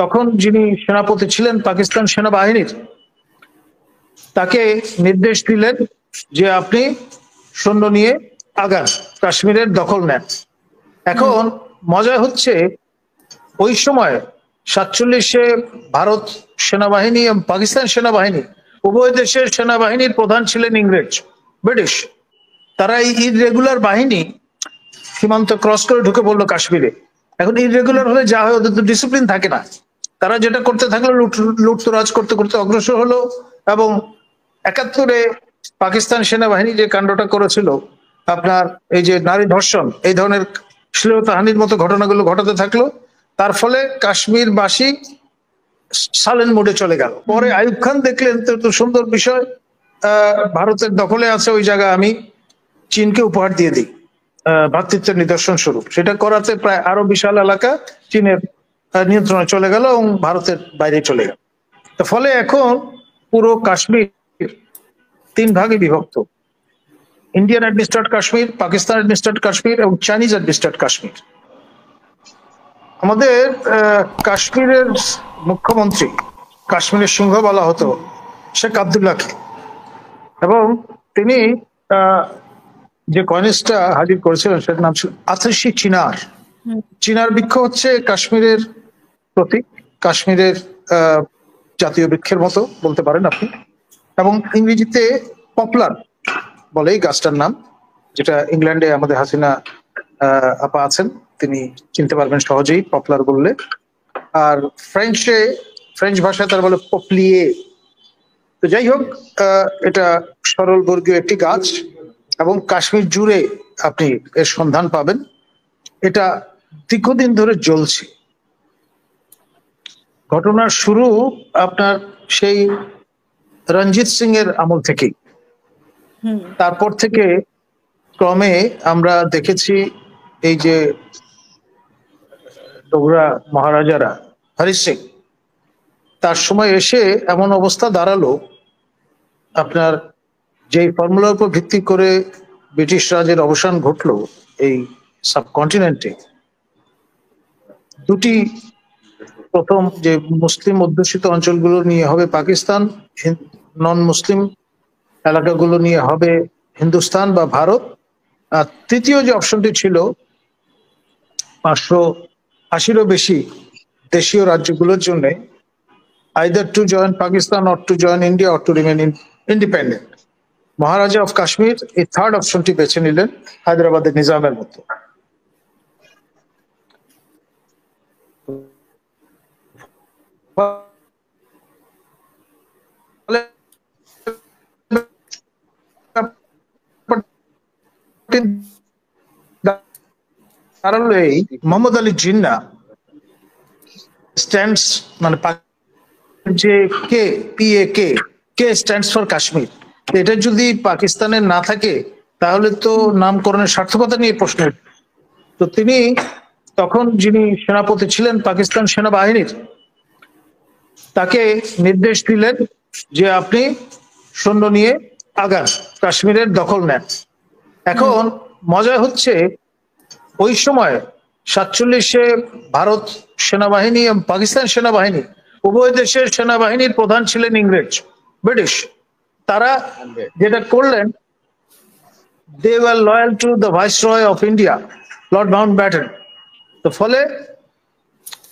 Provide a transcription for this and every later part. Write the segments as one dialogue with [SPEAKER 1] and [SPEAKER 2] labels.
[SPEAKER 1] তখন যিনি সেনাপতি ছিলেন পাকিস্তান সেনাবাহিনীর, তাকে নির্দেশ দিলেন যে আপনি সৈন্য নিয়ে আগান, কাশ্মীরের দখল নেন। এখন মজা হচ্ছে, ওই সময় 47-এ ভারত সেনাবাহিনী এবং পাকিস্তান সেনাবাহিনী উভয় দেশের সেনাবাহিনীর প্রধান ছিলেন ইংরেজ, ব্রিটিশ। তারা এই ইররেগুলার বাহিনী সীমান্ত ক্রস করে ঢুকে পড়লো কাশ্মীরে। এখন ইররেগুলার হলে যা হয়, ওদের তো ডিসিপ্লিন থাকে না। তারা যেটা করতে থাকলো, লুটতরাজ করতে করতে অগ্রসর হলো। এবং 71-এ পাকিস্তান সেনাবাহিনী যে কাণ্ডটা করেছিল, আপনার এই যে নারী ধর্ষণ, এই ধরনের শ্লীলতাহানির মতো ঘটনাগুলো ঘটাতে থাকলো। তার ফলে কাশ্মীরবাসী সাইলেন্ট মোডে চলে গেল। পরে আইয়ুব খান দেখলেন তো সুন্দর বিষয়, ভারতের দখলে আছে ওই জায়গা, আমি চীনকে উপহার দিয়ে দিই ভ্রাতৃত্বের নিদর্শন স্বরূপ। সেটা করাতে প্রায় আরো বিশাল এলাকা চীনের নিয়ন্ত্রণে চলে গেল এবং ভারতের বাইরে চলে গেল। ফলে এখন পুরো কাশ্মীর 3 ভাগে বিভক্ত: ইন্ডিয়ান অ্যাডমিনিস্ট্রেটেড কাশ্মীর, পাকিস্তান অ্যাডমিনিস্ট্রেটেড কাশ্মীর এবং চাইনিজ অ্যাডমিনিস্ট্রেটেড কাশ্মীর। আমাদের কাশ্মীরের মুখ্যমন্ত্রী, কাশ্মীরের সিংহ বলা হতো, শেখ আব্দুল্লাহকে। এবং তিনি যে কয়েনসটা হাজির করেছিলেন সেটার নাম ছিল আতশি চিনার। চিনার বৃক্ষ হচ্ছে কাশ্মীরের প্রতীক, কাশ্মীরের জাতীয় বৃক্ষের মতো বলতে পারেন আপনি। এবং ইংরেজিতে পপলার বলে এই গাছটার নাম, যেটা ইংল্যান্ডে আমাদের হাসিনা আপা আছেন, তিনি চিনতে পারবেন সহজেই পপলার বললে। আর ফ্রেঞ্চ ভাষায় তার বলে পপলিয়ে। তো যাই হোক, এটা সরল বর্গীয় একটি গাছ এবং কাশ্মীর জুড়ে আপনি এর সন্ধান পাবেন। এটা দীর্ঘদিন ধরে জ্বলছে। ঘটনার শুরু আপনার সেই রঞ্জিত সিং এর আমল থেকেই। তারপর থেকে ক্রমে আমরা দেখেছি এই যে ডোগরা মহারাজারা, হরি সিং, তার সময় এসে এমন অবস্থা দাঁড়ালো, আপনার যেই ফর্মুলার উপর ভিত্তি করে ব্রিটিশ রাজের অবসান ঘটলো এই সাবকন্টিনেন্টে, দুটি, প্রথম যে মুসলিম অধ্যুষিত অঞ্চলগুলো নিয়ে হবে পাকিস্তান, নন মুসলিম এলাকাগুলো নিয়ে হবে হিন্দুস্তান বা ভারত। আর তৃতীয় যে অপশনটি ছিল 580-এরও বেশি দেশীয় রাজ্যগুলোর জন্য, either to join Pakistan or to join India or to remain independent. Maharaja of Kashmir এই থার্ড অপশনটি বেছে নিলেন, হায়দ্রাবাদের নিজামের মতো। মোহাম্মদ আলী জিন্না স্ট্যান্ডস, মানে যে কে PAK, K stands for Kashmir. এটা যদি পাকিস্তানের না থাকে তাহলে তো নামকরণের সার্থকতা নিয়ে প্রশ্ন। তো তিনি তখন যিনি সেনাপতি ছিলেন পাকিস্তান সেনাবাহিনীর, তাকে নির্দেশ দিলেন যে আপনি সৈন্য নিয়ে আগান, কাশ্মীরের দখল নেন। এখন মজা হচ্ছে, ওই সময় 47-এ ভারত সেনাবাহিনী এবং পাকিস্তান সেনাবাহিনী উভয় দেশের সেনাবাহিনীর প্রধান ছিলেন ইংরেজ, ব্রিটিশ। তারা যেটা করলেন, they were loyal to the Viceroy of India, Lord Mountbatten. তো ফলে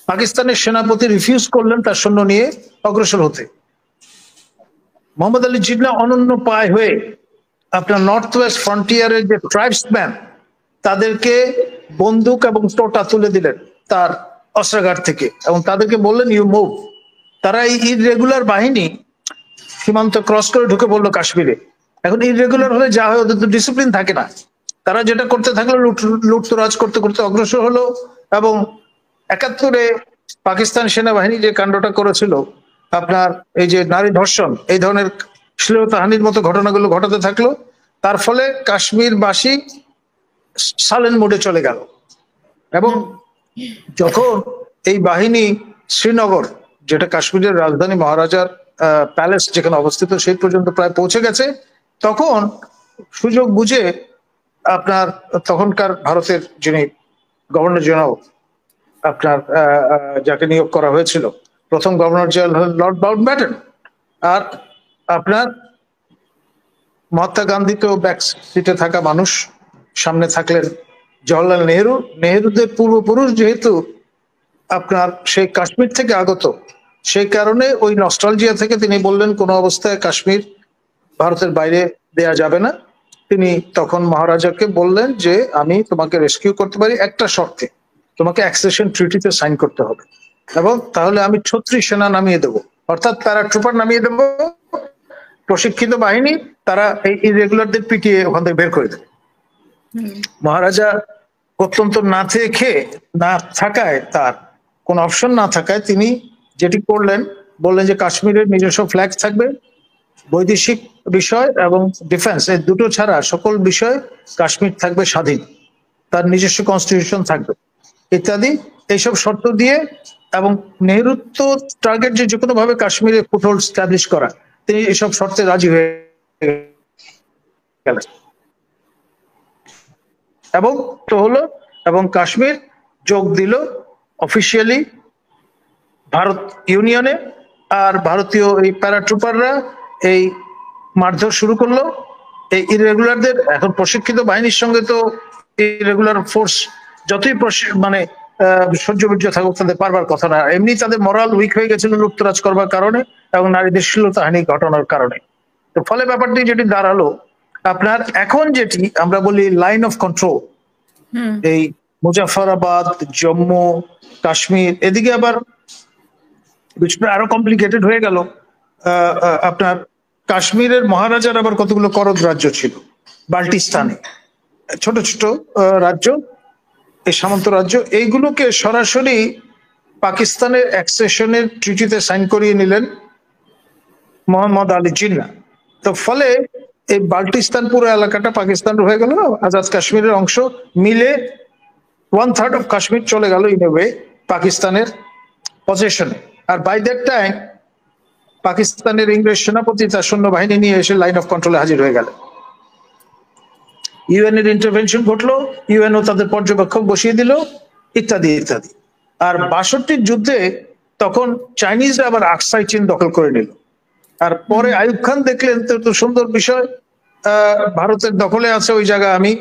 [SPEAKER 1] পাকিস্তানের সেনাপতি রিফিউজ করলেন তার সৈন্য নিয়ে অগ্রসর হতে। মোহাম্মদ আলী জিন্নাহ অনন্য পায় হয়ে আপনার নর্থ ওয়েস্ট ফ্রন্টিয়ারের যে ট্রাইবসম্যান, তাদেরকে বন্দুক এবং টোটা তুলে দিলেন তার অস্ত্রাগার থেকে এবং তাদেরকে বললেন ইউ মুভ। তারা এই ইররেগুলার বাহিনী সীমান্ত ক্রস করে ঢুকে পড়লো কাশ্মীরে। এখন ইররেগুলার হলে যা হয়, ওদের তো ডিসিপ্লিন থাকে না। তারা যেটা করতে থাকলো, লুটতরাজ করতে করতে অগ্রসর হলো। এবং 71-এ পাকিস্তান সেনাবাহিনী যে কাণ্ডটা করেছিল, আপনার এই যে নারী ধর্ষণ, এই ধরনের শ্লীলতাহানির মতো ঘটনাগুলো ঘটাতে থাকলো। তার ফলে কাশ্মীরবাসী সাইলেন্ট মোডে চলে গেল। এবং যখন এই বাহিনী শ্রীনগর, যেটা কাশ্মীরের রাজধানী, মহারাজার প্যালেস যেখানে অবস্থিত, সেই পর্যন্ত প্রায় পৌঁছে গেছে, তখন সুযোগ বুঝে আপনার তখনকার ভারতের যিনি গভর্নর জেনারেল আপনার যাকে নিয়োগ করা হয়েছিল, প্রথম গভর্নর জেনারেল হলেন লর্ড মাউন্টব্যাটেন। আর আপনার মহাত্মা গান্ধী তো ব্যাক সিটে থাকা মানুষ, সামনে থাকলেন জওহরলাল নেহেরু। নেহেরুদের পূর্বপুরুষ যেহেতু আপনার সেই কাশ্মীর থেকে আগত, সেই কারণে ওই নস্টালজিয়া থেকে তিনি বললেন কোনো অবস্থায় কাশ্মীর ভারতের বাইরে দেয়া যাবে না। তিনি তখন মহারাজাকে বললেন যে আমি তোমাকে রেস্কিউ করতে পারি একটা শর্তে, তোমাকে অ্যাক্সেশন ট্রিটিতে সাইন করতে হবে, এবং তাহলে আমি 36 সেনা নামিয়ে দেবো, অর্থাৎ প্যারাট্রুপার নামিয়ে দেবো, প্রশিক্ষিত বাহিনী, তারা এই ইরেগুলারদের পিটিয়ে ওখান থেকে বের করে দেবে। মহারাজা অত্যন্ত না খেয়ে না থাকায়, তার কোন অপশন না থাকায় তিনি যেটি করলেন, বললেন যে কাশ্মীরের নিজস্ব ফ্ল্যাগ থাকবে, বৈদেশিক বিষয় এবং ডিফেন্স এই দুটো ছাড়া সকল বিষয় কাশ্মীর থাকবে স্বাধীন, তার নিজস্ব কনস্টিটিউশন থাকবে ইত্যাদি এইসব শর্ত দিয়ে। এবং নেহরু তো টার্গেট যে কোনো ভাবে কাশ্মীরে ফুটহোল্ড স্টাবলিশ করা, তিনি এসব শর্তে রাজি হয়ে গেলেন এবং তো হলো, এবং কাশ্মীর যোগ দিল অফিসিয়ালি ভারত ইউনিয়নে। আর ভারতীয় এই প্যারাট্রুপাররা এই মারধর শুরু করলো এই ইরেগুলারদের। এখন প্রশিক্ষিত বাহিনীর সঙ্গে তো ইরেগুলার ফোর্স যতই মানে সহ্যবীর্য থাকুক, তাদের পারবার কথা না। এমনি তাদের মরাল উইক হয়ে গেছিল লুপ্তরাজ করবার কারণে এবং নারীদের শ্লীলতাহানি ঘটনার কারণে। তো ফলে ব্যাপারটি যেটি দাঁড়ালো, আপনার এখন যেটি আমরা বলি লাইন অফ কন্ট্রোল, এই মুজাফরাবাদ, জম্মু, কাশ্মীর, এদিকে আবার বিষয়টা আরো কমপ্লিকেটেড হয়ে গেল। আপনার কাশ্মীরের মহারাজার আবার কতগুলো করদ রাজ্য ছিল বাল্টিস্তানে, ছোট ছোট রাজ্য, এই সামন্ত রাজ্য, এইগুলোকে সরাসরি পাকিস্তানের অ্যাক্সেশনের ট্রিটিতে সাইন করিয়ে নিলেন মোহাম্মদ আলী জিন্নাহ। তো ফলে এই বাল্টিস্তান পুরো এলাকাটা পাকিস্তানের হয়ে গেল, আজাদ কাশ্মীরের অংশ মিলে 1/3 অফ কাশ্মীর চলে গেল ইন এ ওয়ে পাকিস্তানের পজেশনে। আর বাই দ্যাট টাইম পাকিস্তানের ইংরেজ সেনাপতি তার সৈন্যবাহিনী নিয়ে এসে লাইন অফ কন্ট্রোলে হাজির হয়ে গেল। ইউএন এর ইন্টারভেনশন ঘটলো, ইউএনও তাদের পর্যবেক্ষক বসিয়ে দিল, ইত্যাদি ইত্যাদি। আর 62 যুদ্ধে তখন চাইনিজরা আবার আকসাই চীন দখল করে নিল। আর পরে আইয়ুব খান দেখলেন তো সুন্দর বিষয়, ভারতের দখলে আছে ওই জায়গা, আমি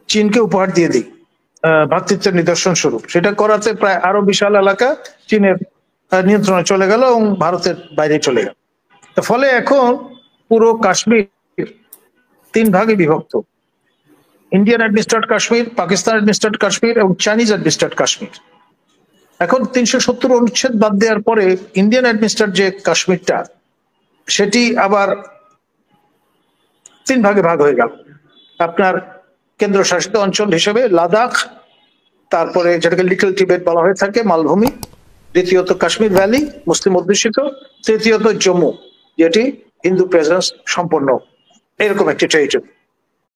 [SPEAKER 1] চীনকে উপহার দিয়ে দিই ভ্রাতৃত্বের নিদর্শন স্বরূপ। সেটা করাতে প্রায় আরো বিশাল এলাকা চীনের নিয়ন্ত্রণে চলে গেল এবং ভারতের বাইরে চলে গেল। ফলে এখন পুরো কাশ্মীর 3 ভাগে বিভক্ত: ইন্ডিয়ান অ্যাডমিনিস্ট্রেটেড কাশ্মীর, পাকিস্তান অ্যাডমিনিস্ট্রেটেড কাশ্মীর এবং চাইনিজ অ্যাডমিনিস্ট্রেটেড কাশ্মীর। এখন 370 অনুচ্ছেদ বাদ দেওয়ার পরে ইন্ডিয়ান অ্যাডমিনিস্ট্রেটেড যে কাশ্মীরটা, সেটি আবার 3 ভাগে ভাগ হয়ে গেল। আপনার কেন্দ্রশাসিত অঞ্চল হিসেবে লাদাখ, তারপরে যেটাকে লিটল টিবেট বলা হয়ে থাকে, মালভূমি, দ্বিতীয়ত কাশ্মীর ভ্যালি মুসলিম অধ্যুষিত, তৃতীয়ত জম্মু যেটি হিন্দু প্রেজেন্স সম্পন্ন, এরকম একটি টেরিটরি।